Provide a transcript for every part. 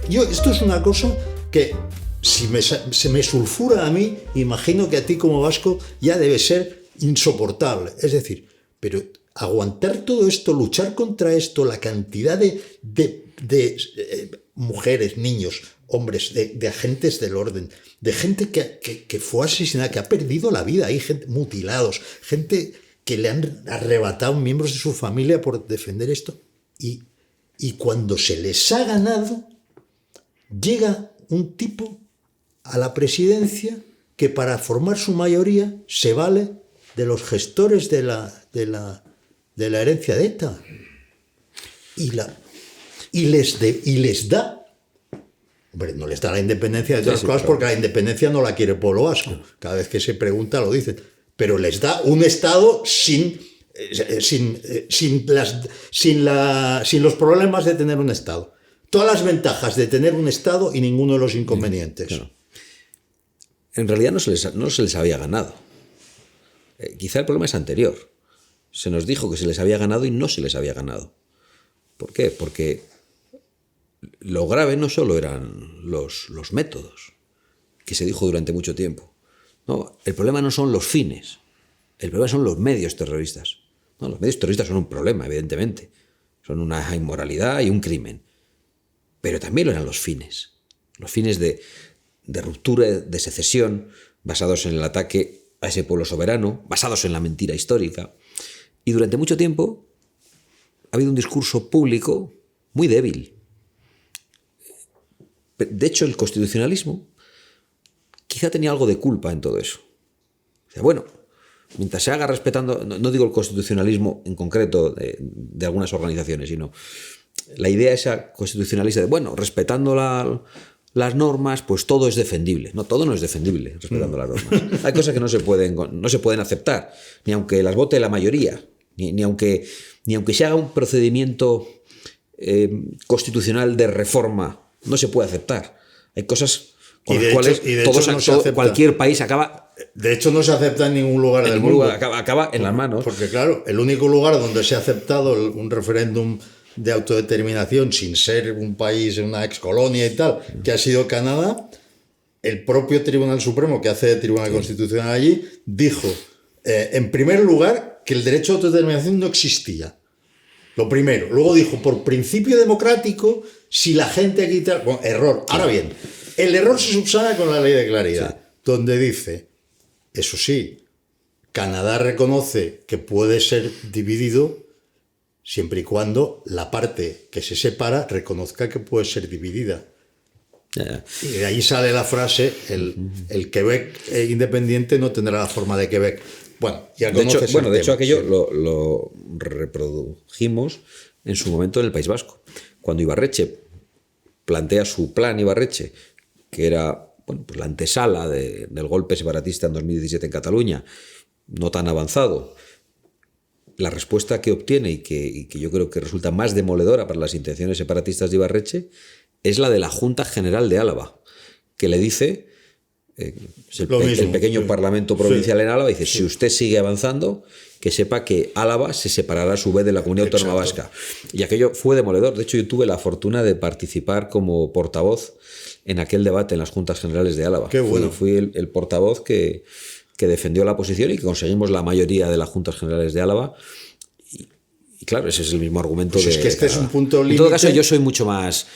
Esto es una cosa que si se me sulfura a mí, imagino que a ti como vasco ya debe ser insoportable. Es decir, pero aguantar todo esto, luchar contra esto, la cantidad de mujeres, niños, hombres, de agentes del orden, de gente que fue asesinada, que ha perdido la vida, hay gente mutilados, gente que le han arrebatado miembros de su familia por defender esto, y cuando se les ha ganado, llega un tipo a la presidencia que para formar su mayoría se vale de los gestores de la herencia de ETA y les da, hombre, no les da la independencia de todas las cosas, porque la independencia no la quiere el pueblo vasco, cada vez que se pregunta lo dicen, pero les da un Estado sin los problemas de tener un Estado, todas las ventajas de tener un Estado y ninguno de los inconvenientes. Claro. En realidad no se les había ganado. Quizá el problema es anterior. Se nos dijo que se les había ganado y no se les había ganado. ¿Por qué? Porque lo grave no solo eran los métodos, que se dijo durante mucho tiempo. No, el problema no son los fines, el problema son los medios terroristas. No, los medios terroristas son un problema, evidentemente. Son una inmoralidad y un crimen. Pero también lo eran los fines de ruptura, de secesión, basados en el ataque a ese pueblo soberano, basados en la mentira histórica. Y durante mucho tiempo ha habido un discurso público muy débil. De hecho, el constitucionalismo quizá tenía algo de culpa en todo eso. O sea, bueno, mientras se haga respetando, no digo el constitucionalismo en concreto de algunas organizaciones, sino la idea esa constitucionalista de, bueno, respetando las normas, pues todo es defendible. No, todo no es defendible respetando las normas. Hay cosas que no se pueden aceptar, ni aunque las vote la mayoría, ni aunque se haga un procedimiento constitucional de reforma, no se puede aceptar. Hay cosas con las cuales cualquier país acaba... De hecho, no se acepta en ningún lugar del mundo. Acaba en las manos. Porque, claro, el único lugar donde se ha aceptado un referéndum de autodeterminación sin ser un país, una excolonia y tal, que ha sido Canadá, el propio Tribunal Supremo, que hace de Tribunal Constitucional allí, dijo, en primer lugar, que el derecho a autodeterminación no existía. Lo primero. Luego dijo, por principio democrático, si la gente aquí tal... Bueno, error. Ahora bien, el error se subsana con la ley de claridad, donde dice, eso sí, Canadá reconoce que puede ser dividido siempre y cuando la parte que se separa reconozca que puede ser dividida. Y de ahí sale la frase, el Quebec independiente no tendrá la forma de Quebec. Bueno, ya conoces de hecho aquello lo reprodujimos en su momento en el País Vasco. Cuando Ibarretxe plantea su plan Ibarretxe, que era pues la antesala del golpe separatista en 2017 en Cataluña, no tan avanzado, la respuesta que obtiene y que yo creo que resulta más demoledora para las intenciones separatistas de Ibarretxe es la de la Junta General de Álava, que le dice, el pequeño Parlamento Provincial en Álava, dice, si usted sigue avanzando, que sepa que Álava se separará a su vez de la Comunidad Autónoma Vasca. Y aquello fue demoledor. De hecho, yo tuve la fortuna de participar como portavoz en aquel debate en las Juntas Generales de Álava. Qué bueno. Fui el portavoz que defendió la posición y que conseguimos la mayoría de las Juntas Generales de Álava. Y claro, ese es el mismo argumento pues es que este es un punto límite. En todo caso, yo soy mucho más...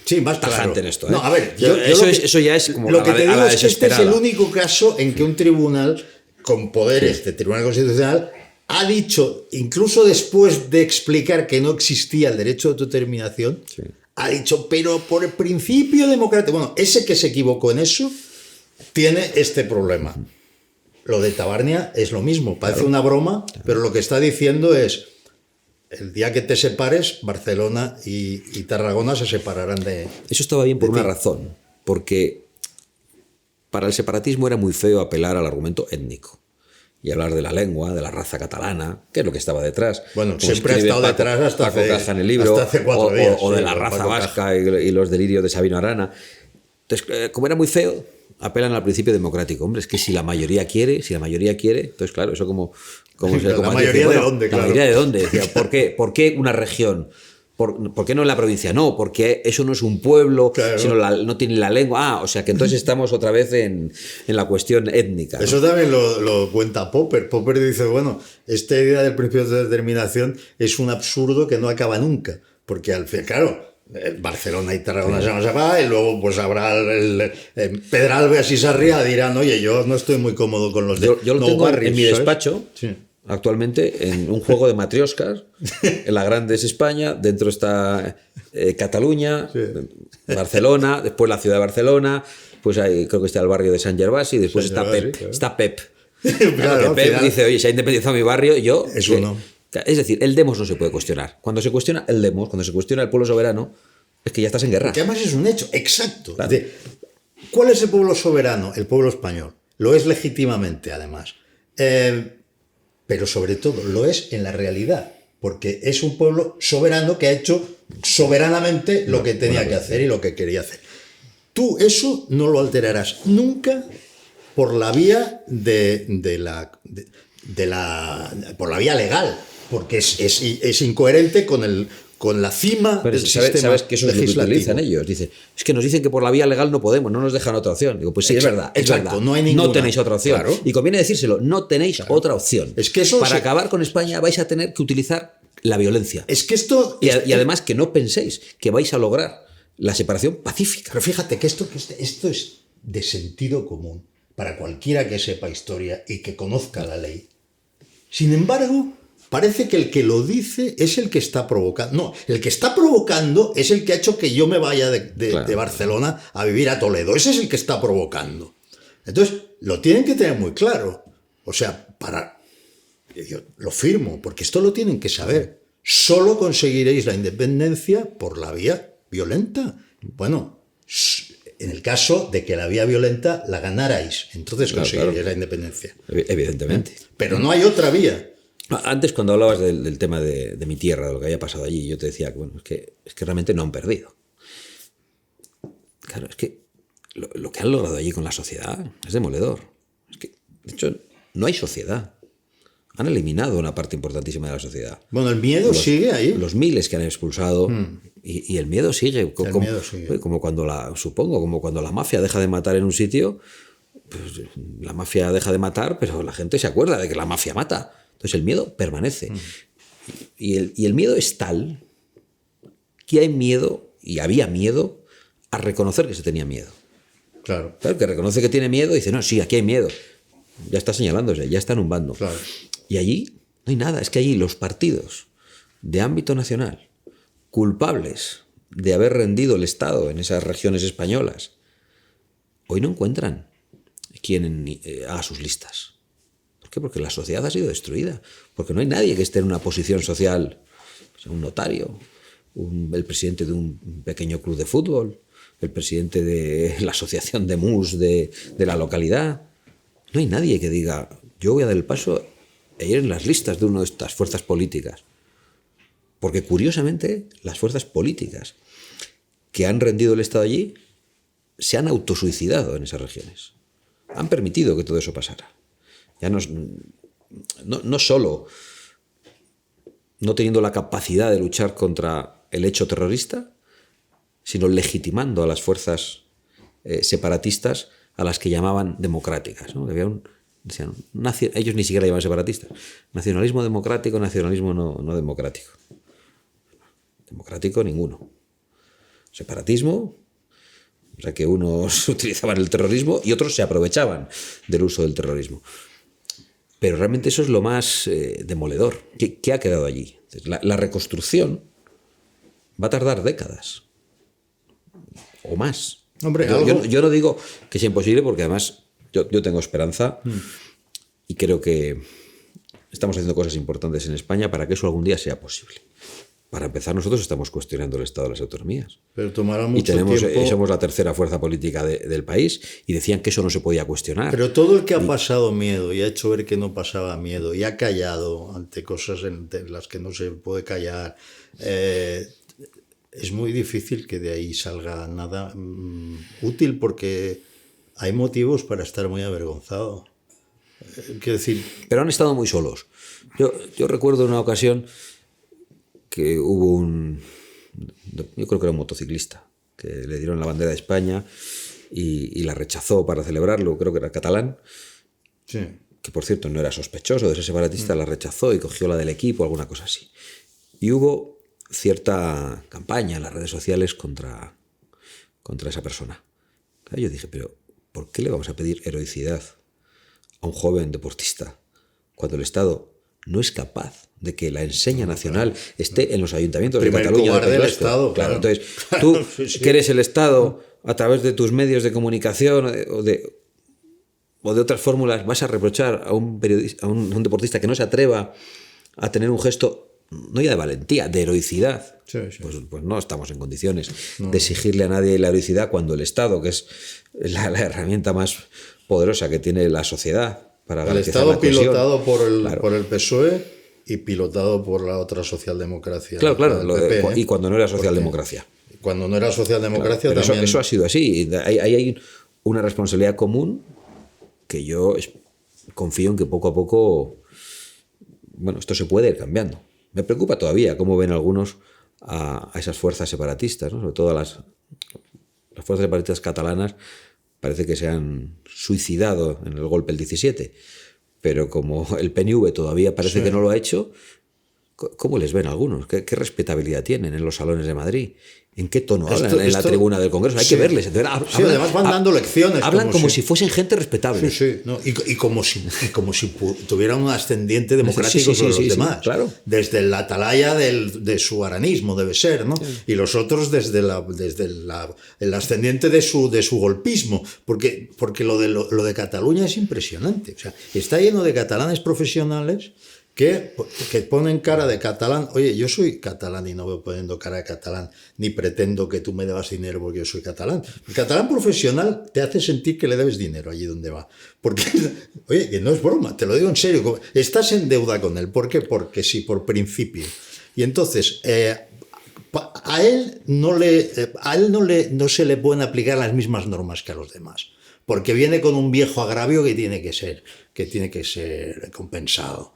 sí, más tajante claro. en esto. No, a ver, eso ya es como lo que te digo es que este es el desesperada. único caso en que un tribunal con poderes de Tribunal Constitucional ha dicho, incluso después de explicar que no existía el derecho de autodeterminación, ha dicho, pero por el principio democrático, bueno, ese que se equivocó en eso tiene este problema. Lo de Tabarnia es lo mismo, parece una broma, pero lo que está diciendo es, el día que te separes, Barcelona y Tarragona se separarán de... Eso estaba bien por una razón, porque para el separatismo era muy feo apelar al argumento étnico y hablar de la lengua, de la raza catalana, que es lo que estaba detrás. Bueno, siempre ha estado detrás hasta Paco Caja en el libro, hasta hace 4 días. O de la raza vasca y los delirios de Sabino Arana. Entonces, como era muy feo, apelan al principio democrático. Hombre, es que si la mayoría quiere, entonces claro, eso como ¿La mayoría de dónde? ¿La mayoría de dónde? Decía, ¿por qué una región? ¿Por qué no en la provincia? No, porque eso no es un pueblo, Claro. sino no tiene la lengua. O sea que entonces estamos otra vez en la cuestión étnica, ¿no? Eso también lo cuenta Popper. Popper dice, bueno, esta idea del principio de determinación es un absurdo que no acaba nunca. Porque al fin, claro, Barcelona y Tarragona se van a separar y luego pues habrá Pedralbes y Sarriá dirán, oye, yo no estoy muy cómodo con los de Yo lo no tengo barrios, en mi ¿sabes? despacho, Sí. actualmente, en un juego de matrioscas. En la grande es España, dentro está Cataluña, Sí. Barcelona, después la ciudad de Barcelona, pues ahí creo que está el barrio de San Gervasi, después San está Gervasi, Pep. claro. Está Pep. Claro, que al Pep final dice, oye, se ha independizado mi barrio, yo... es uno. Es decir, el demos no se puede cuestionar. Cuando se cuestiona el demos, cuando se cuestiona el pueblo soberano, es que ya estás en guerra. Que además es un hecho, exacto. Claro. ¿Cuál es el pueblo soberano? El pueblo español. Lo es legítimamente, además. Pero sobre todo, lo es en la realidad. Porque es un pueblo soberano que ha hecho soberanamente lo que tenía que hacer y lo que quería hacer. Tú eso no lo alterarás nunca por la vía por la vía legal. Porque es incoherente con la cima Pero del ¿sabes, sistema sabes que eso es lo que legislativo. utilizan ellos? Dicen, es que nos dicen que por la vía legal no podemos, no nos dejan otra opción. Digo, pues sí, es verdad, es Exacto, verdad. no hay ninguna. No tenéis otra opción. Claro. Y conviene decírselo, no tenéis otra opción. Es que eso Para se- acabar con España vais a tener que utilizar la violencia. Es que esto... Y además que no penséis que vais a lograr la separación pacífica. Pero fíjate que esto es de sentido común para cualquiera que sepa historia y que conozca la ley. Sin embargo, parece que el que lo dice es el que está provocando. No, el que está provocando es el que ha hecho que yo me vaya de Barcelona a vivir a Toledo. Ese es el que está provocando. Entonces, lo tienen que tener muy claro. O sea, yo lo firmo, porque esto lo tienen que saber. Solo conseguiréis la independencia por la vía violenta. Bueno, en el caso de que la vía violenta la ganarais, entonces Claro, conseguiréis claro. la independencia. Evidentemente. Pero no hay otra vía. Antes, cuando hablabas del tema de mi tierra, de lo que había pasado allí, yo te decía que, bueno, es que realmente no han perdido. Claro, es que lo que han logrado allí con la sociedad es demoledor. Es que, de hecho, no hay sociedad. Han eliminado una parte importantísima de la sociedad. Bueno, el miedo sigue ahí. Los miles que han expulsado y el miedo sigue. Miedo sigue. Como cuando como cuando la mafia deja de matar en un sitio, pues la mafia deja de matar, pero la gente se acuerda de que la mafia mata. Entonces el miedo permanece. Y el miedo es tal que hay miedo, y había miedo, a reconocer que se tenía miedo. Claro. Claro, que reconoce que tiene miedo y dice, no, sí, aquí hay miedo. Ya está señalándose, ya está en un bando. Claro. Y allí no hay nada, es que allí los partidos de ámbito nacional, culpables de haber rendido el Estado en esas regiones españolas, hoy no encuentran quien haga sus listas. ¿Por qué? Porque la sociedad ha sido destruida, porque no hay nadie que esté en una posición social, o sea, un notario, el presidente de un pequeño club de fútbol, el presidente de la asociación de MUS de la localidad. No hay nadie que diga, yo voy a dar el paso e ir en las listas de una de estas fuerzas políticas. Porque curiosamente, las fuerzas políticas que han rendido el Estado allí se han autosuicidado en esas regiones. Han permitido que todo eso pasara. Ya no solo no teniendo la capacidad de luchar contra el hecho terrorista, sino legitimando a las fuerzas separatistas a las que llamaban democráticas, ¿no? Decían, ellos ni siquiera llamaban separatistas. Nacionalismo democrático, nacionalismo no democrático. Democrático ninguno. Separatismo, o sea que unos utilizaban el terrorismo y otros se aprovechaban del uso del terrorismo. Pero realmente eso es lo más demoledor. ¿Qué ha quedado allí? La reconstrucción va a tardar décadas o más. Hombre, yo no digo que sea imposible, porque además yo tengo esperanza y creo que estamos haciendo cosas importantes en España para que eso algún día sea posible. Para empezar, nosotros estamos cuestionando el Estado de las autonomías. Pero tomará mucho y tiempo. somos la tercera fuerza política del país, y decían que eso no se podía cuestionar. Pero todo el que ha pasado miedo y ha hecho ver que no pasaba miedo y ha callado ante cosas en las que no se puede callar, es muy difícil que de ahí salga nada útil, porque hay motivos para estar muy avergonzado. Quiero decir... Pero han estado muy solos. Yo recuerdo una ocasión que hubo un yo creo que era un motociclista, que le dieron la bandera de España y la rechazó para celebrarlo, creo que era catalán, Sí. que por cierto no era sospechoso de ser separatista, la rechazó y cogió la del equipo, alguna cosa así. Y hubo cierta campaña en las redes sociales contra esa persona. Claro, yo dije, pero ¿por qué le vamos a pedir heroicidad a un joven deportista cuando el Estado no es capaz de que la enseña nacional esté en los ayuntamientos de Cataluña? Del Estado, claro. Claro. Entonces, tú, que eres el Estado, a través de tus medios de comunicación o de otras fórmulas, vas a reprochar a un periodista, a un deportista que no se atreva a tener un gesto, no ya de valentía, de heroicidad. Sí. Pues no estamos en condiciones de exigirle a nadie la heroicidad cuando el Estado, que es la herramienta más poderosa que tiene la sociedad para garantizar la cohesión. El Estado pilotado por el PSOE y pilotado por la otra socialdemocracia. Claro, PP, y cuando no era socialdemocracia. Cuando no era socialdemocracia Claro, también... eso ha sido así. Hay una responsabilidad común que yo confío en que poco a poco, bueno, esto se puede ir cambiando. Me preocupa todavía cómo ven algunos a esas fuerzas separatistas, ¿no? Sobre todo las fuerzas separatistas catalanas, parece que se han suicidado en el golpe del 17, pero como el PNV todavía parece que no lo ha hecho, ¿cómo les ven algunos? ¿Qué respetabilidad tienen en los salones de Madrid? ¿En qué tono hablan en la tribuna del Congreso? Hay que verles. Además van dando lecciones. Hablan como si fuesen gente respetable. No, y como si tuvieran un ascendiente democrático sobre los demás. Claro. Desde la atalaya de su aranismo, debe ser, ¿no? Sí. Y los otros desde el ascendiente de su golpismo. Porque lo de Cataluña es impresionante. O sea, está lleno de catalanes profesionales que ponen cara de catalán. Oye, yo soy catalán y no voy poniendo cara de catalán, ni pretendo que tú me debas dinero porque yo soy catalán. El catalán profesional te hace sentir que le debes dinero allí donde va. Porque, oye, que no es broma, te lo digo en serio. Estás en deuda con él. ¿Por qué? Porque sí, por principio. Y entonces, a él no se le pueden aplicar las mismas normas que a los demás. Porque viene con un viejo agravio que tiene que ser compensado.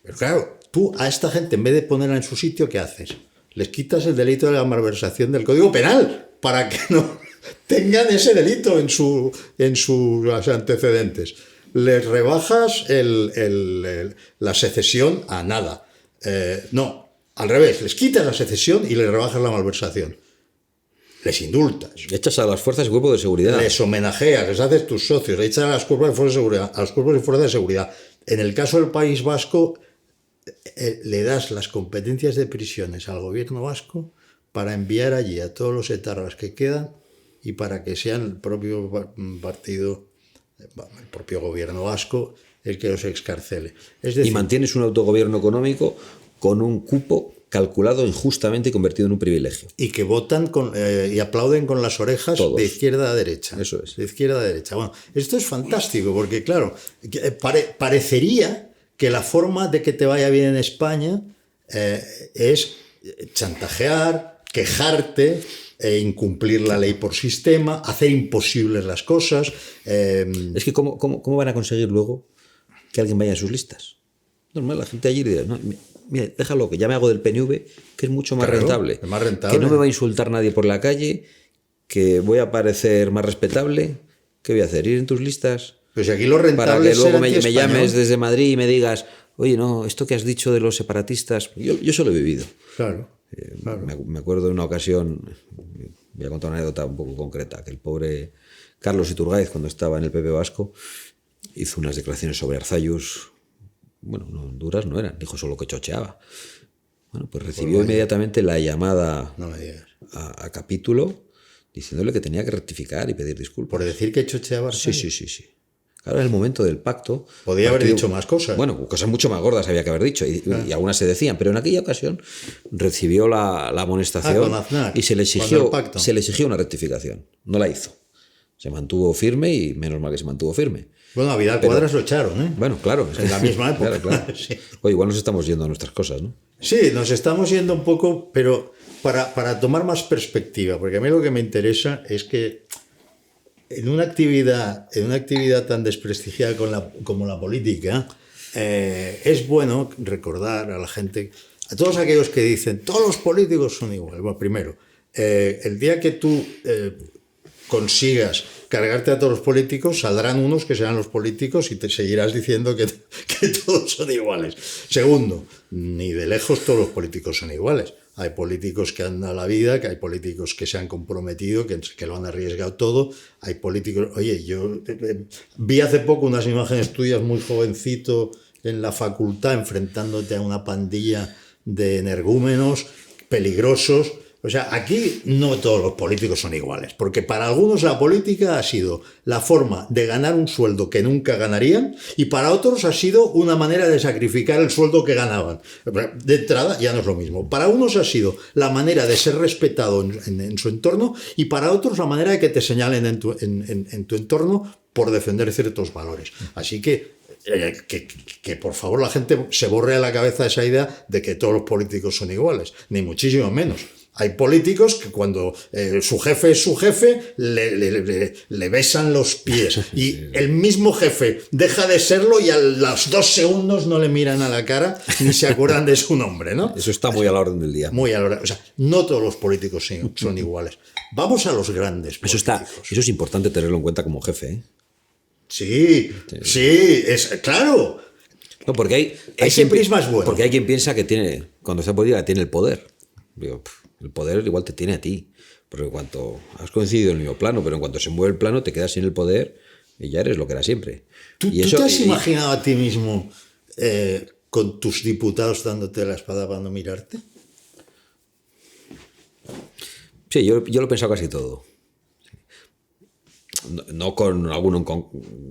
Pero claro, tú a esta gente, en vez de ponerla en su sitio, ¿qué haces? Les quitas el delito de la malversación del Código Penal para que no tengan ese delito en sus antecedentes. Les rebajas la secesión a nada. No, al revés, les quitas la secesión y les rebajas la malversación. Les indultas. Echas a las fuerzas y cuerpos de seguridad. Les homenajeas, les haces tus socios, les echas a las cuerpos de fuerzas de seguridad, a los cuerpos y fuerzas de seguridad. En el caso del País Vasco, le das las competencias de prisiones al gobierno vasco para enviar allí a todos los etarras que quedan y para que sean el propio partido, el propio gobierno vasco, el que los excarcele. Es decir, y mantienes un autogobierno económico con un cupo calculado injustamente y convertido en un privilegio. Y que votan y aplauden con las orejas todos, de izquierda a derecha. Eso es. De izquierda a derecha. Bueno, esto es fantástico porque, claro, parecería que la forma de que te vaya bien en España es chantajear, quejarte, incumplir la ley por sistema, hacer imposibles las cosas. Es que ¿cómo van a conseguir luego que alguien vaya a sus listas? Normal, la gente allí dice, no, mira, déjalo, que ya me hago del PNV, que es mucho más rentable. Es más rentable. Que no me va a insultar nadie por la calle, que voy a parecer más respetable. ¿Qué voy a hacer? ¿Ir en tus listas? Pues aquí lo rentable para que luego me me llames desde Madrid y me digas, oye, no, esto que has dicho de los separatistas, yo eso lo he vivido. Claro. Me acuerdo de una ocasión, voy a contar una anécdota un poco concreta, que el pobre Carlos Iturgaiz, cuando estaba en el PP Vasco, hizo unas declaraciones sobre Arzallus. Bueno, no, duras no eran, dijo solo que chocheaba. Bueno, pues recibió inmediatamente la llamada a capítulo diciéndole que tenía que rectificar y pedir disculpas. ¿Por decir que chocheaba? Sí. Claro, en el momento del pacto... Podía haber dicho más cosas. Bueno, cosas mucho más gordas había que haber dicho y algunas se decían, pero en aquella ocasión recibió la amonestación con Aznar, y se le exigió una rectificación. No la hizo. Se mantuvo firme y menos mal que se mantuvo firme. Bueno, a Vidal Cuadras lo echaron, ¿eh? Bueno, claro. En la misma época. Claro. Sí. Oye, igual nos estamos yendo a nuestras cosas, ¿no? Sí, nos estamos yendo un poco, pero para tomar más perspectiva, porque a mí lo que me interesa es que en una actividad tan desprestigiada como la política, es bueno recordar a la gente, a todos aquellos que dicen todos los políticos son iguales. Bueno, primero, el día que tú consigas cargarte a todos los políticos, saldrán unos que serán los políticos y te seguirás diciendo que todos son iguales. Segundo, ni de lejos todos los políticos son iguales. Hay políticos que han dado la vida, que hay políticos que se han comprometido, que lo han arriesgado todo. Hay políticos... Oye, yo vi hace poco unas imágenes tuyas muy jovencito en la facultad enfrentándote a una pandilla de energúmenos peligrosos. O sea, aquí no todos los políticos son iguales, porque para algunos la política ha sido la forma de ganar un sueldo que nunca ganarían y para otros ha sido una manera de sacrificar el sueldo que ganaban. De entrada ya no es lo mismo. Para unos ha sido la manera de ser respetado en su entorno y para otros la manera de que te señalen en tu entorno por defender ciertos valores. Así que por favor la gente se borre de la cabeza esa idea de que todos los políticos son iguales, ni muchísimo menos. Hay políticos que cuando su jefe es su jefe, le besan los pies. Y el mismo jefe deja de serlo y a los 2 segundos no le miran a la cara ni se acuerdan de su nombre, ¿no? Eso está muy a la orden del día. Muy a la orden. O sea, no todos los políticos son iguales. Vamos a los grandes políticos. Eso es importante tenerlo en cuenta como jefe, ¿eh? Sí, es claro. No, porque hay ese prisma es bueno. Porque hay quien piensa que tiene, cuando está en política, tiene el poder. Digo, el poder igual te tiene a ti. Porque en cuanto has coincidido en el mismo plano, pero en cuanto se mueve el plano, te quedas sin el poder y ya eres lo que era siempre. ¿Tú te has imaginado a ti mismo con tus diputados dándote la espada para no mirarte? Sí, yo lo he pensado casi todo. No con alguno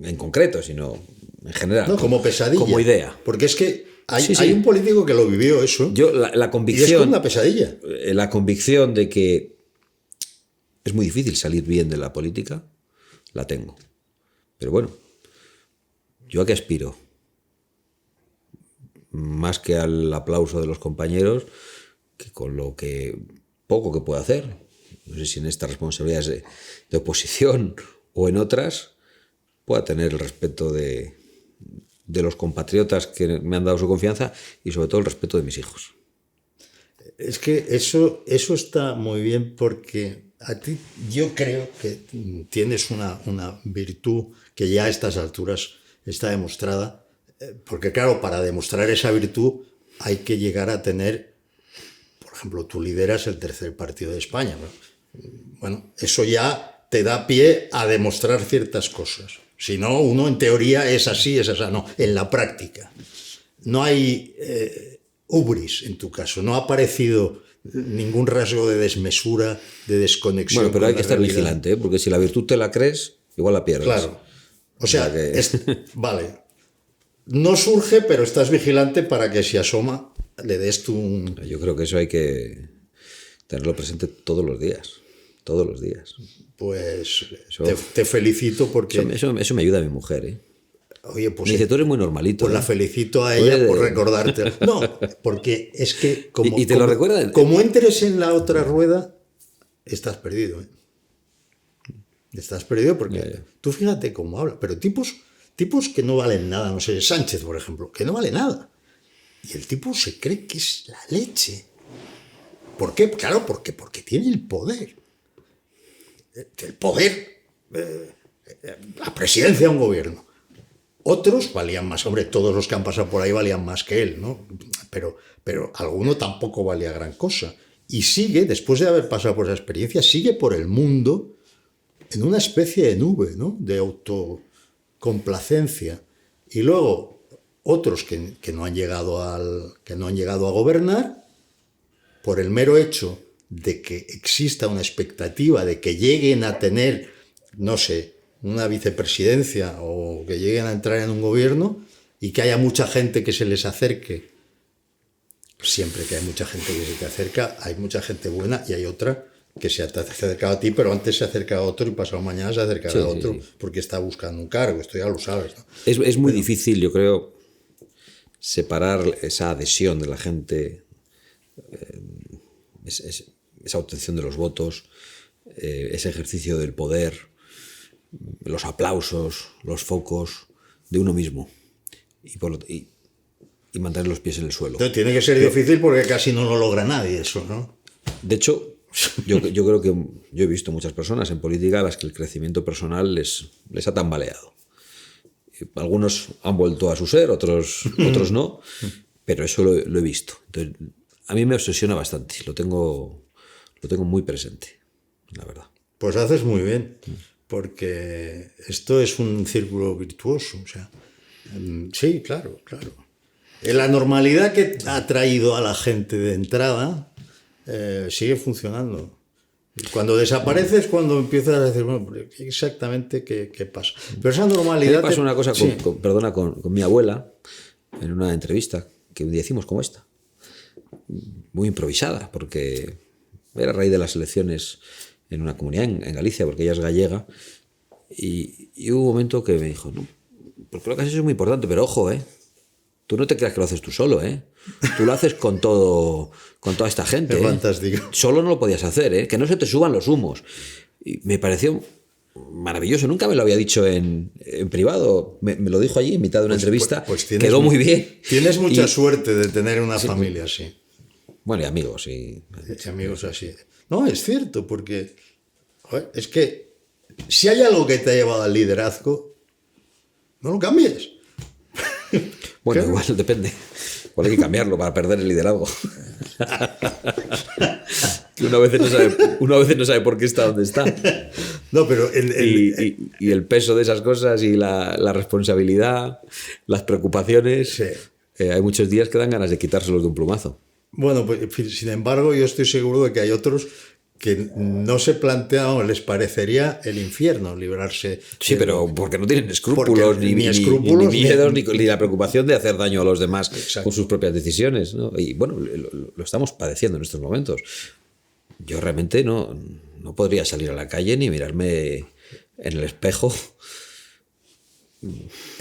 en concreto, sino en general. No, como pesadilla. Como idea. Porque es que hay un político que lo vivió eso. Yo la convicción... Y es como una pesadilla. La convicción de que es muy difícil salir bien de la política, la tengo. Pero bueno, ¿yo a qué aspiro? Más que al aplauso de los compañeros, que con lo que poco que puedo hacer. No sé si en estas responsabilidades de oposición o en otras pueda tener el respeto de los compatriotas que me han dado su confianza y sobre todo el respeto de mis hijos. Es que eso está muy bien porque a ti yo creo que tienes una virtud que ya a estas alturas está demostrada, porque claro, para demostrar esa virtud hay que llegar a tener, por ejemplo, tú lideras el tercer partido de España, ¿no? Bueno, eso ya te da pie a demostrar ciertas cosas. Si no, uno en teoría es así, no, en la práctica. No hay hubris en tu caso, no ha aparecido ningún rasgo de desmesura, de desconexión. Bueno, pero hay que estar vigilante, ¿eh? Porque si la virtud te la crees, igual la pierdes. Claro. O sea, vale. No surge, pero estás vigilante para que si asoma le des tú un... Yo creo que eso hay que tenerlo presente todos los días. Todos los días. Pues te felicito porque... Eso me ayuda a mi mujer, ¿eh? Oye, pues... Me dice, tú eres muy normalito. Pues la felicito a ella por recordarte. No, porque es que como... ¿Y te lo recuerda? Como entres en la otra rueda, estás perdido, ¿eh? Estás perdido porque tú fíjate cómo habla. Pero tipos que no valen nada, no sé, Sánchez, por ejemplo, que no vale nada. Y el tipo se cree que es la leche. ¿Por qué? Claro, porque tiene el poder. El poder, la presidencia de un gobierno. Otros valían más, hombre, todos los que han pasado por ahí valían más que él, ¿no? Pero alguno tampoco valía gran cosa. Y sigue, después de haber pasado por esa experiencia, sigue por el mundo en una especie de nube, ¿no? De autocomplacencia. Y luego otros que no han llegado a gobernar por el mero hecho de que exista una expectativa de que lleguen a tener, no sé, una vicepresidencia o que lleguen a entrar en un gobierno y que haya mucha gente que se les acerque. Siempre que hay mucha gente que se te acerca, hay mucha gente buena y hay otra que se ha acercado a ti, pero antes se acerca a otro y pasado mañana se acercará a otro porque está buscando un cargo, esto ya lo sabes, ¿no? Es muy difícil, yo creo, separar esa adhesión de la gente, esa obtención de los votos, ese ejercicio del poder, los aplausos, los focos de uno mismo. Y y mantener los pies en el suelo. Entonces, tiene que ser difícil porque casi no lo logra nadie eso, ¿no? De hecho, yo creo que yo he visto muchas personas en política a las que el crecimiento personal les ha tambaleado. Algunos han vuelto a su ser, otros no, pero eso lo he visto. Entonces, a mí me obsesiona bastante, lo tengo muy presente, la verdad. Pues haces muy bien, porque esto es un círculo virtuoso. O sea, sí, claro. La normalidad que ha traído a la gente de entrada sigue funcionando. Cuando desaparece es cuando empiezas a decir, bueno, exactamente qué pasa. Pero esa normalidad... Me pasó una cosa sí. con mi abuela, en una entrevista que un día hicimos como esta, muy improvisada, porque era a raíz de las elecciones en una comunidad en Galicia, porque ella es gallega, y hubo un momento que me dijo, no, porque lo que has hecho es muy importante, pero ojo, tú no te creas que lo haces tú solo, tú lo haces con toda esta gente. Es fantástico. Solo no lo podías hacer, que no se te suban los humos. Y me pareció maravilloso, nunca me lo había dicho en privado, me lo dijo allí en mitad de una entrevista, quedó muy bien. Tienes mucha suerte de tener una familia así. Bueno, y amigos, y amigos así. No, es cierto, porque joder, es que si hay algo que te ha llevado al liderazgo, no lo cambies. Bueno, igual depende. Igual hay que cambiarlo para perder el liderazgo. Que una vez no sabe por qué está donde está. No, pero y el peso de esas cosas y la responsabilidad, las preocupaciones, sí. Hay muchos días que dan ganas de quitárselos de un plumazo. Bueno, pues, sin embargo, yo estoy seguro de que hay otros que no se plantean o les parecería el infierno librarse. Sí, pero porque no tienen escrúpulos, ni miedos, ni la preocupación de hacer daño a los demás. Exacto. Con sus propias decisiones, ¿no? Y bueno, lo estamos padeciendo en estos momentos. Yo realmente no podría salir a la calle ni mirarme en el espejo.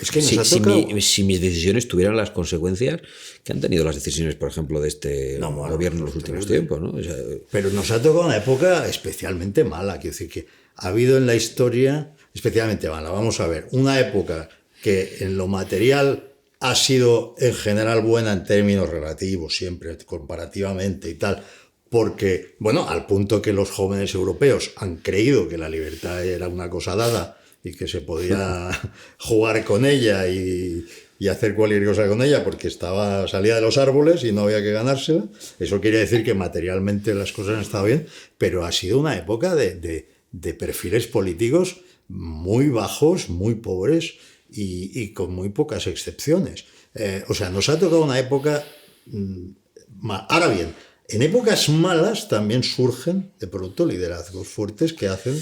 Es que si mis decisiones tuvieran las consecuencias que han tenido las decisiones, por ejemplo, de este gobierno en los últimos tiempos, ¿no? O sea, pero nos ha tocado una época especialmente mala, quiero decir que ha habido en la historia especialmente mala. Vamos a ver, una época que en lo material ha sido en general buena en términos relativos, siempre comparativamente y tal, porque, bueno, al punto que los jóvenes europeos han creído que la libertad era una cosa dada y que se podía jugar con ella y hacer cualquier cosa con ella porque salía de los árboles y no había que ganársela. Eso quiere decir que materialmente las cosas han estado bien, pero ha sido una época de perfiles políticos muy bajos, muy pobres y con muy pocas excepciones. O sea, nos ha tocado una época mala. Ahora bien, en épocas malas también surgen de pronto liderazgos fuertes que hacen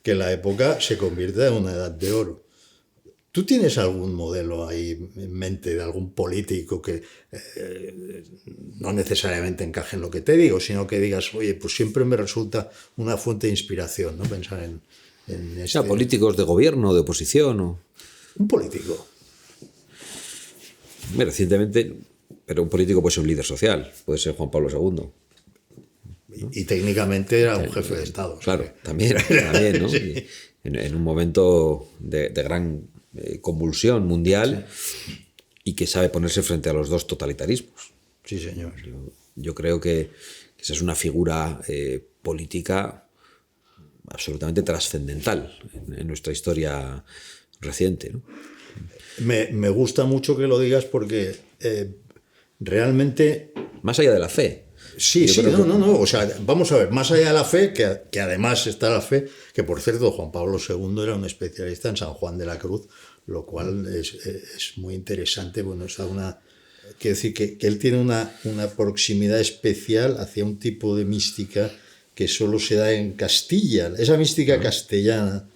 que la época se convierta en una edad de oro. ¿Tú tienes algún modelo ahí en mente de algún político que no necesariamente encaje en lo que te digo, sino que digas, oye, pues siempre me resulta una fuente de inspiración, ¿no? Pensar en este... O sea, políticos de gobierno, de oposición o... Un político. Recientemente, pero un político puede ser un líder social, puede ser Juan Pablo II. ¿No? Y técnicamente era un jefe de Estado. Claro, ¿sí? también, ¿no? Sí. En un momento de gran convulsión mundial, sí. Y que sabe ponerse frente a los dos totalitarismos. Sí, señor. Yo creo que esa es una figura política absolutamente trascendental en nuestra historia reciente, ¿no? Me gusta mucho que lo digas porque realmente... Más allá de la fe. Sí, no. O sea, vamos a ver, más allá de la fe, que además está la fe, que por cierto, Juan Pablo II era un especialista en San Juan de la Cruz, lo cual es muy interesante. Bueno, quiero decir que él tiene una proximidad especial hacia un tipo de mística que solo se da en Castilla. Esa mística castellana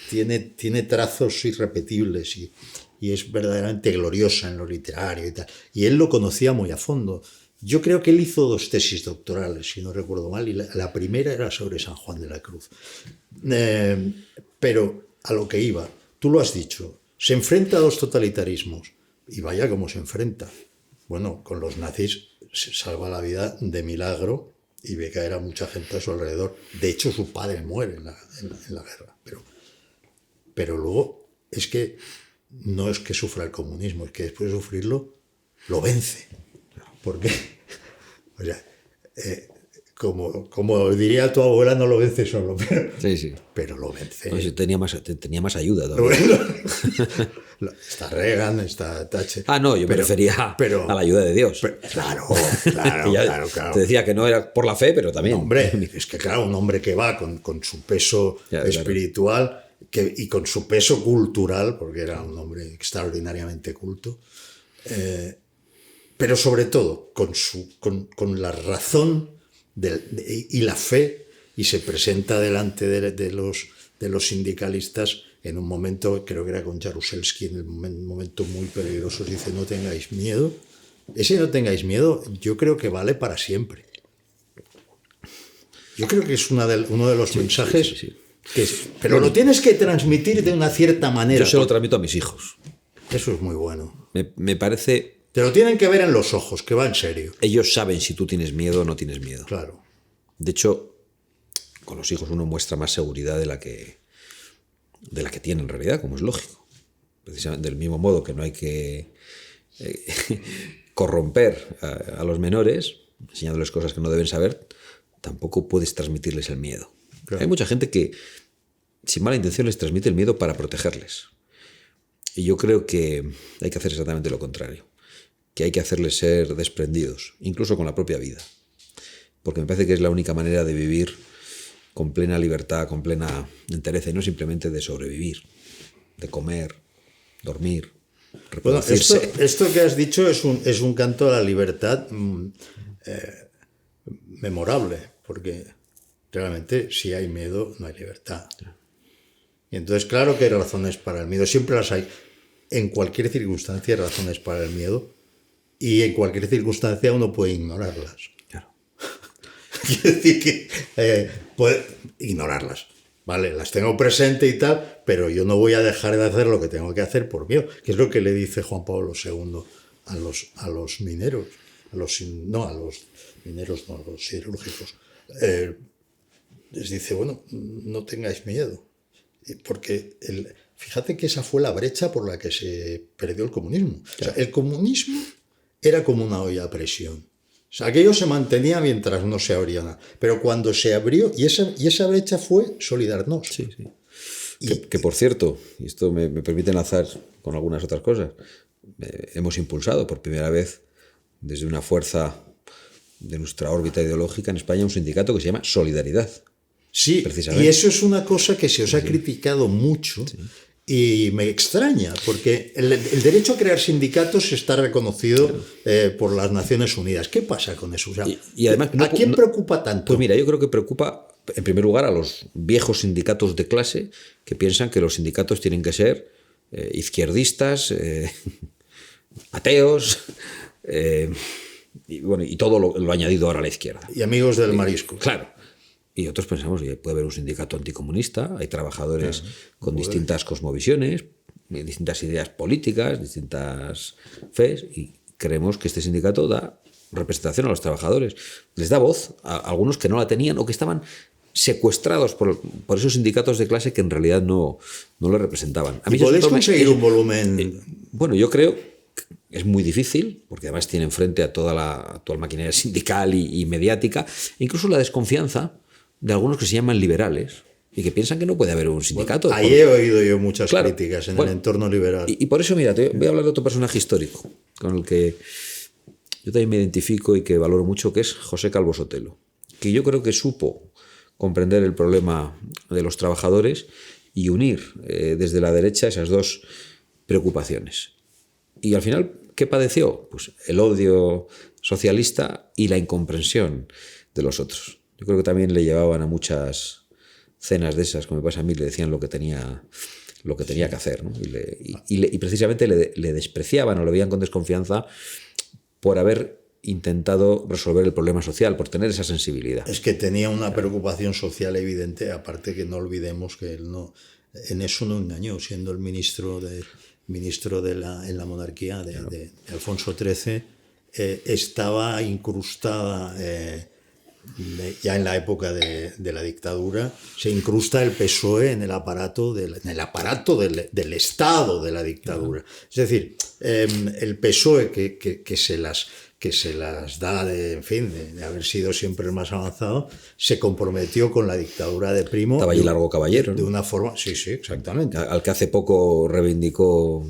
tiene trazos irrepetibles y es verdaderamente gloriosa en lo literario y tal. Y él lo conocía muy a fondo. Yo creo que él hizo 2 tesis doctorales, si no recuerdo mal, y la primera era sobre San Juan de la Cruz. Pero a lo que iba, tú lo has dicho, se enfrenta a 2 totalitarismos, y vaya cómo se enfrenta. Bueno, con los nazis se salva la vida de milagro y ve caer a mucha gente a su alrededor. De hecho, su padre muere en la guerra. Pero luego es que no es que sufra el comunismo, es que después de sufrirlo lo vence. Porque, o sea, como diría tu abuela, no lo vence solo, pero lo vence. No, tenía más ayuda todavía. Está Reagan, está Thatcher. No, yo me refería a la ayuda de Dios. Claro. Te decía que no era por la fe, pero también. No, hombre, es que claro, un hombre que va con su peso espiritual y con su peso cultural, porque era un hombre extraordinariamente culto, pero sobre todo con la razón y la fe, y se presenta delante de los sindicalistas en un momento, creo que era con Jaruzelski, en un momento muy peligroso, dice: no tengáis miedo. Ese no tengáis miedo, yo creo que vale para siempre. Yo creo que es uno de los mensajes. Sí. Pero lo tienes que transmitir de una cierta manera. Yo se lo transmito a mis hijos. Eso es muy bueno. Me parece... Te lo tienen que ver en los ojos, que va en serio. Ellos saben si tú tienes miedo o no tienes miedo. Claro. De hecho, con los hijos uno muestra más seguridad de la que tiene en realidad, como es lógico. Precisamente del mismo modo que no hay que corromper a los menores, enseñándoles cosas que no deben saber, tampoco puedes transmitirles el miedo. Claro. Hay mucha gente que, sin mala intención, les transmite el miedo para protegerles. Y yo creo que hay que hacer exactamente lo contrario. Que hay que hacerles ser desprendidos, incluso con la propia vida. Porque me parece que es la única manera de vivir con plena libertad, con plena entereza, y no simplemente de sobrevivir, de comer, dormir, reproducirse. Bueno, esto que has dicho es un canto a la libertad memorable, porque realmente si hay miedo no hay libertad. Y entonces claro que hay razones para el miedo, siempre las hay. En cualquier circunstancia hay razones para el miedo, y en cualquier circunstancia uno puede ignorarlas. Claro. Quiero decir que puede ignorarlas. Vale, las tengo presente y tal, pero yo no voy a dejar de hacer lo que tengo que hacer por miedo, que es lo que le dice Juan Pablo II a los mineros, a los siderúrgicos. Les dice, bueno, no tengáis miedo, porque fíjate que esa fue la brecha por la que se perdió el comunismo. Claro. O sea, el comunismo era como una olla a presión. O sea, aquello se mantenía mientras no se abría nada. Pero cuando se abrió, y esa brecha fue Solidarnosc. Sí. Que por cierto, y esto me permite enlazar con algunas otras cosas, hemos impulsado por primera vez desde una fuerza de nuestra órbita ideológica en España un sindicato que se llama Solidaridad. Sí, precisamente. Y eso es una cosa que se os ha criticado mucho. Sí. Y me extraña, porque el derecho a crear sindicatos está reconocido por las Naciones Unidas. ¿Qué pasa con eso? O sea, y además, ¿a quién preocupa tanto? Pues mira, yo creo que preocupa, en primer lugar, a los viejos sindicatos de clase que piensan que los sindicatos tienen que ser izquierdistas, ateos, y todo lo añadido ahora a la izquierda. Y amigos del marisco. Claro. Y otros pensamos que puede haber un sindicato anticomunista, hay trabajadores con distintas cosmovisiones, distintas ideas políticas, distintas fes, y creemos que este sindicato da representación a los trabajadores, les da voz a algunos que no la tenían o que estaban secuestrados por esos sindicatos de clase que en realidad no le representaban. ¿Y podéis conseguir un volumen? Bueno, yo creo que es muy difícil, porque además tiene enfrente a toda la actual maquinaria sindical y mediática, incluso la desconfianza de algunos que se llaman liberales y que piensan que no puede haber un sindicato. Bueno, ahí he oído yo muchas críticas en el entorno liberal. Y por eso, mira, voy a hablar de otro personaje histórico con el que yo también me identifico y que valoro mucho, que es José Calvo Sotelo, que yo creo que supo comprender el problema de los trabajadores y unir desde la derecha esas dos preocupaciones. Y al final, ¿qué padeció? Pues el odio socialista y la incomprensión de los otros. Yo creo que también le llevaban a muchas cenas de esas, como me pasa a mí, le decían lo que tenía que hacer, ¿no? Y precisamente le despreciaban o le veían con desconfianza por haber intentado resolver el problema social, por tener esa sensibilidad. Es que tenía una preocupación social evidente, aparte que no olvidemos que él en eso no engañó, siendo el ministro en la monarquía de Alfonso XIII, estaba incrustada ya en la época de la dictadura, se incrusta el PSOE en el aparato del Estado de la dictadura. Es decir, el PSOE que se las da de haber sido siempre el más avanzado, se comprometió con la dictadura de Primo. Estaba allí Largo Caballero, ¿no? De una forma, sí, exactamente. Al que hace poco reivindicó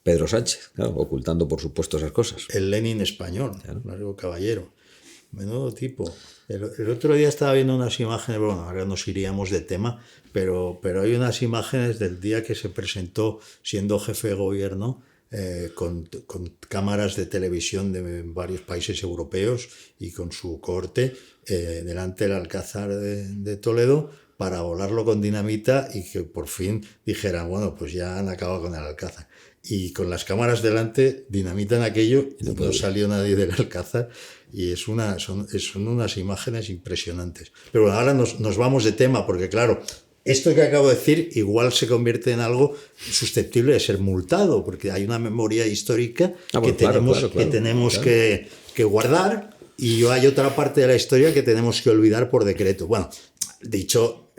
Pedro Sánchez, claro, ocultando por supuesto esas cosas. El Lenin español, claro. Largo Caballero. Menudo tipo. El otro día estaba viendo unas imágenes, bueno, ahora nos iríamos de tema, pero hay unas imágenes del día que se presentó siendo jefe de gobierno, con cámaras de televisión de varios países europeos y con su corte delante del Alcázar de Toledo para volarlo con dinamita y que por fin dijeran, bueno, pues ya han acabado con el Alcázar. Y con las cámaras delante dinamitan aquello y no salió nadie del Alcázar. Y son unas imágenes impresionantes. Pero bueno, ahora nos vamos de tema porque, claro, esto que acabo de decir igual se convierte en algo susceptible de ser multado, porque hay una memoria histórica que tenemos que guardar, y hay otra parte de la historia que tenemos que olvidar por decreto. Bueno, dicho,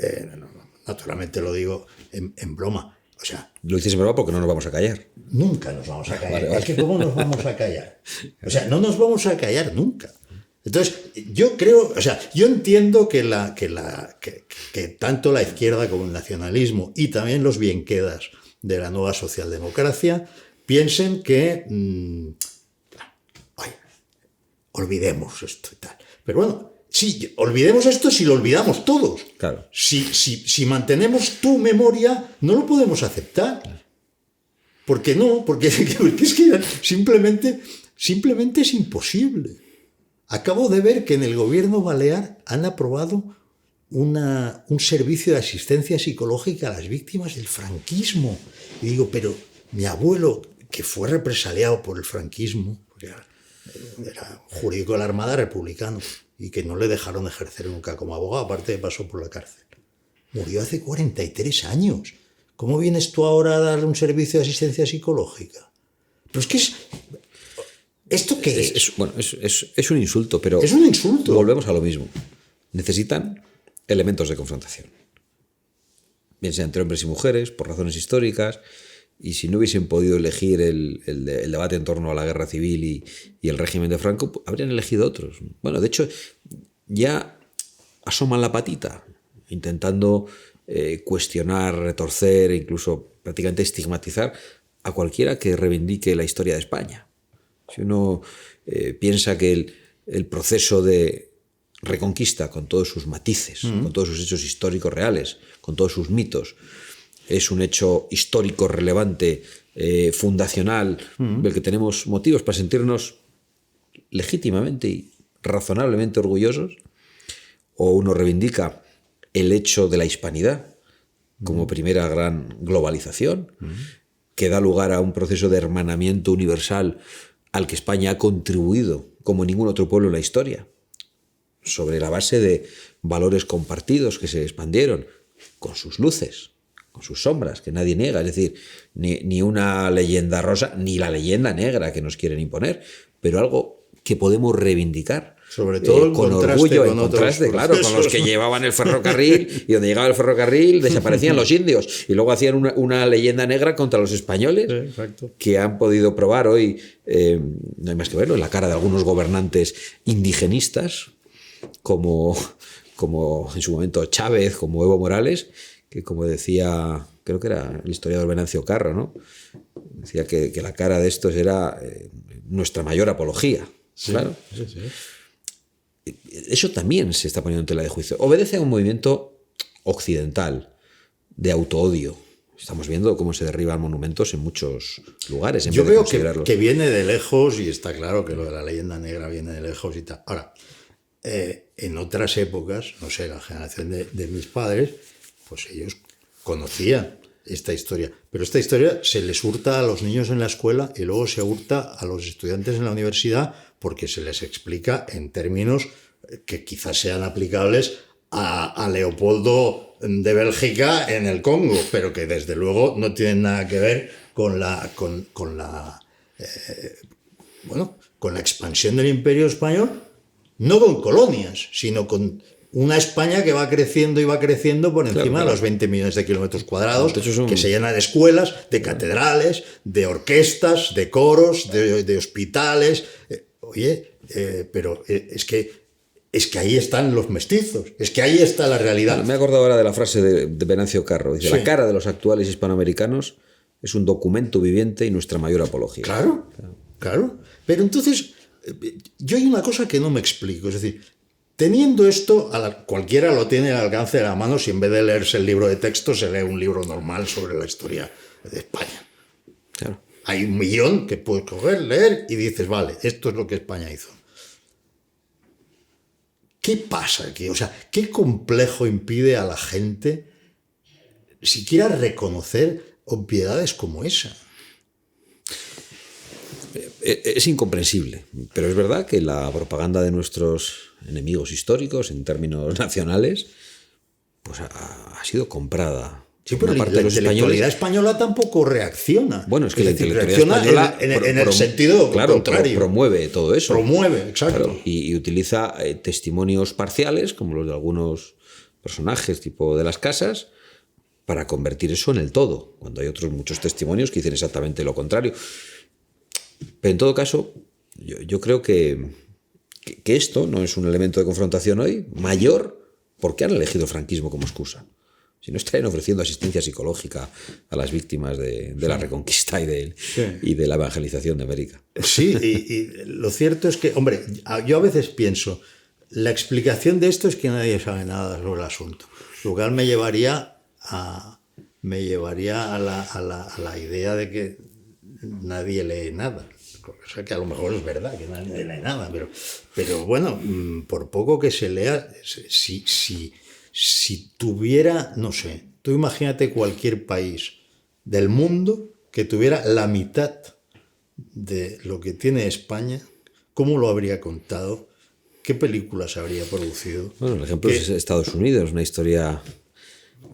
naturalmente lo digo en broma. O sea, lo dices en broma porque no nos vamos a callar. Nunca nos vamos a callar. Vale. Es que ¿cómo nos vamos a callar? O sea, no nos vamos a callar nunca. Entonces, yo creo, o sea, yo entiendo que tanto la izquierda como el nacionalismo y también los bienquedas de la nueva socialdemocracia piensen que olvidemos esto y tal. Pero bueno, sí, olvidemos esto si lo olvidamos todos. Claro. Si mantenemos tu memoria, no lo podemos aceptar. Claro. ¿Por qué no? Porque es que simplemente es imposible. Acabo de ver que en el gobierno balear han aprobado un servicio de asistencia psicológica a las víctimas del franquismo. Y digo, pero mi abuelo, que fue represaliado por el franquismo, porque era jurídico de la Armada republicano, y que no le dejaron ejercer nunca como abogado, aparte de pasó por la cárcel, murió hace 43 años. ¿Cómo vienes tú ahora a darle un servicio de asistencia psicológica? Pero es que ¿esto qué es? Bueno, es un insulto, pero... Es un insulto. Volvemos a lo mismo. Necesitan elementos de confrontación. Bien sea entre hombres y mujeres, por razones históricas, y si no hubiesen podido elegir el debate en torno a la guerra civil y el régimen de Franco, habrían elegido otros. Bueno, de hecho, ya asoman la patita, intentando cuestionar, retorcer e incluso prácticamente estigmatizar a cualquiera que reivindique la historia de España. Si uno piensa que el proceso de reconquista, con todos sus matices, con todos sus hechos históricos reales, con todos sus mitos, es un hecho histórico relevante, fundacional, del que tenemos motivos para sentirnos legítimamente y razonablemente orgullosos, o uno reivindica el hecho de la hispanidad como primera gran globalización, que da lugar a un proceso de hermanamiento universal al que España ha contribuido como ningún otro pueblo en la historia, sobre la base de valores compartidos que se expandieron, con sus luces, con sus sombras, que nadie niega, es decir, ni una leyenda rosa, ni la leyenda negra que nos quieren imponer, pero algo que podemos reivindicar. Sobre todo con orgullo, en contraste, claro, con los que llevaban el ferrocarril, y donde llegaba el ferrocarril desaparecían los indios, y luego hacían una leyenda negra contra los españoles, que han podido probar hoy, no hay más que verlo, en la cara de algunos gobernantes indigenistas, como en su momento Chávez, como Evo Morales, que como decía, creo que era el historiador Venancio Carro, ¿no? Decía que la cara de estos era nuestra mayor apología. Sí, claro. Sí. Eso también se está poniendo en tela de juicio. Obedece a un movimiento occidental de autoodio. Estamos viendo cómo se derriban monumentos en muchos lugares. Yo veo que viene de lejos, y está claro que lo de la leyenda negra viene de lejos y tal. Ahora, en otras épocas, no sé, la generación de mis padres, pues ellos conocían esta historia. Pero esta historia se les hurta a los niños en la escuela y luego se hurta a los estudiantes en la universidad, porque se les explica en términos que quizás sean aplicables a Leopoldo de Bélgica en el Congo, pero que desde luego no tienen nada que ver con la expansión del Imperio Español, no con colonias, sino con una España que va creciendo y va creciendo por encima de los 20 millones de kilómetros cuadrados, que se llena de escuelas, de catedrales, de orquestas, de coros, de hospitales. Pero es que ahí están los mestizos, es que ahí está la realidad. Bueno, me he acordado ahora de la frase de Venancio Carro. Dice, la cara de los actuales hispanoamericanos es un documento viviente y nuestra mayor apología. Claro. Pero entonces, yo hay una cosa que no me explico, es decir, teniendo esto, cualquiera lo tiene al alcance de la mano si en vez de leerse el libro de texto se lee un libro normal sobre la historia de España. Claro. Hay 1 millón que puedes coger, leer y dices, vale, esto es lo que España hizo. ¿Qué pasa aquí? O sea, ¿qué complejo impide a la gente siquiera reconocer obviedades como esa? Es incomprensible, pero es verdad que la propaganda de nuestros enemigos históricos, en términos nacionales, pues ha sido comprada. Sí, pero la intelectualidad española tampoco reacciona. Bueno, es que la intelectualidad española en el sentido contrario. Promueve todo eso. Promueve, exacto. Claro, y utiliza testimonios parciales, como los de algunos personajes tipo de las casas, para convertir eso en el todo, cuando hay otros muchos testimonios que dicen exactamente lo contrario. Pero en todo caso, yo creo que esto no es un elemento de confrontación hoy mayor porque han elegido el franquismo como excusa. Si no estarían ofreciendo asistencia psicológica a las víctimas de la Reconquista y de la evangelización de América. Sí, y lo cierto es que, hombre, yo a veces pienso, la explicación de esto es que nadie sabe nada sobre el asunto, lo cual me llevaría a la idea de que nadie lee nada. O sea, que a lo mejor es verdad que nadie lee nada, pero bueno, por poco que se lea, si tuviera, no sé, tú imagínate cualquier país del mundo que tuviera la mitad de lo que tiene España, ¿cómo lo habría contado? ¿Qué películas habría producido? Bueno, el ejemplo es Estados Unidos, una historia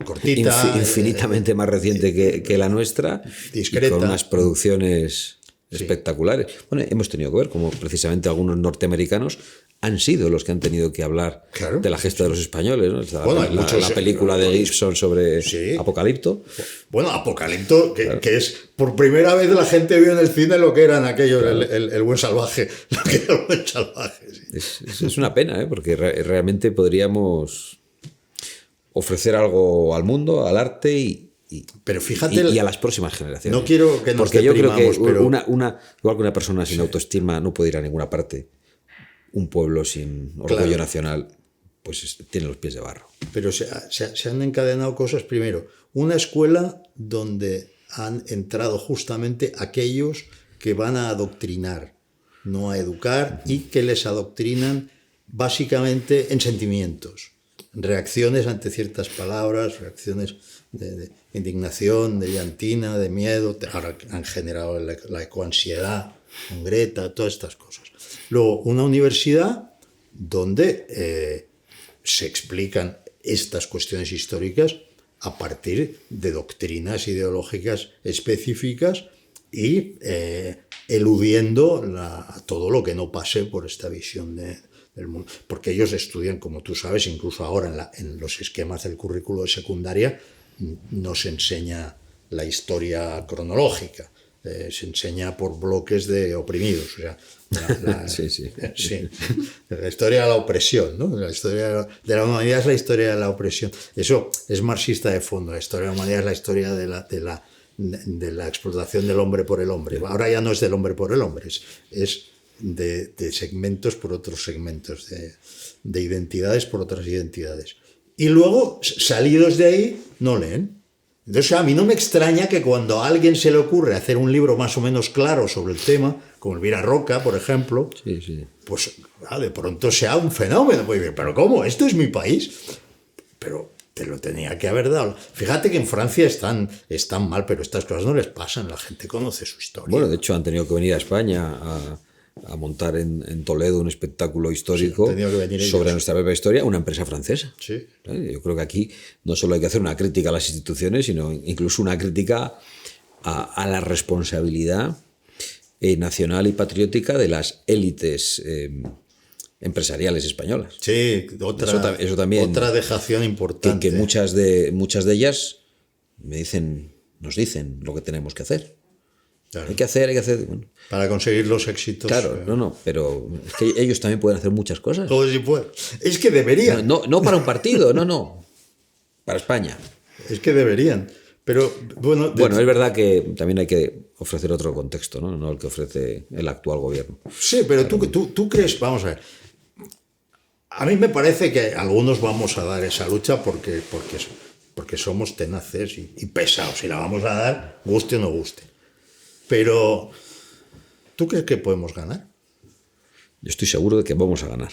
cortita, infinitamente más reciente que la nuestra, discreta, y con unas producciones espectaculares. Bueno, hemos tenido que ver cómo precisamente algunos norteamericanos han sido los que han tenido que hablar de la gesta de los españoles, ¿no? La película de Gibson sobre Apocalipto. Bueno, Apocalipto, que es por primera vez la gente vio en el cine lo que eran aquellos, el buen salvaje. Lo que era el buen salvaje. Sí. Es una pena, porque realmente podríamos ofrecer algo al mundo, al arte pero fíjate, y a las próximas generaciones. No quiero que nos porque yo creo que pero... igual que una persona sin autoestima no puede ir a ninguna parte. Un pueblo sin orgullo nacional, pues tiene los pies de barro. Pero se han encadenado cosas. Primero, una escuela donde han entrado justamente aquellos que van a adoctrinar, no a educar, y que les adoctrinan básicamente en sentimientos, reacciones ante ciertas palabras, reacciones de indignación, de llantina, de miedo. Ahora han generado la ecoansiedad con Greta, todas estas cosas. Luego, una universidad donde se explican estas cuestiones históricas a partir de doctrinas ideológicas específicas y eludiendo todo lo que no pase por esta visión del mundo. Porque ellos estudian, como tú sabes, incluso ahora en los esquemas del currículo de secundaria, no se enseña la historia cronológica. Se enseña por bloques de oprimidos, o sea, la historia de la opresión, ¿no? La historia de la humanidad es la historia de la opresión. Eso es marxista de fondo. La historia de la humanidad es la historia de la explotación del hombre por el hombre. Ahora ya no es del hombre por el hombre, es de segmentos por otros segmentos, de identidades por otras identidades. Y luego, salidos de ahí, no leen. Entonces, a mí no me extraña que cuando a alguien se le ocurre hacer un libro más o menos claro sobre el tema, como Elvira Roca, por ejemplo, pues de pronto sea un fenómeno. Pero ¿cómo? ¿Esto es mi país? Pero te lo tenía que haber dado. Fíjate que en Francia están mal, pero estas cosas no les pasan. La gente conoce su historia. Bueno, de hecho han tenido que venir a España a montar en Toledo un espectáculo histórico sobre nuestra propia historia, una empresa francesa. Sí. Yo creo que aquí no solo hay que hacer una crítica a las instituciones, sino incluso una crítica a la responsabilidad nacional y patriótica de las élites empresariales españolas. Sí, Eso también, otra dejación importante. Que muchas de ellas nos dicen lo que tenemos que hacer. Claro. Hay que hacer. Bueno, para conseguir los éxitos. claro, pero es que ellos también pueden hacer muchas cosas. Todo sí puede. Es que deberían. No para un partido, no. Para España. Es que deberían. Pero bueno, es verdad que también hay que ofrecer otro contexto, no el que ofrece el actual gobierno. Sí, pero tú crees, vamos a ver. A mí me parece que algunos vamos a dar esa lucha porque somos tenaces y pesados. Y la vamos a dar, guste o no guste. Pero, ¿tú crees que podemos ganar? Yo estoy seguro de que vamos a ganar.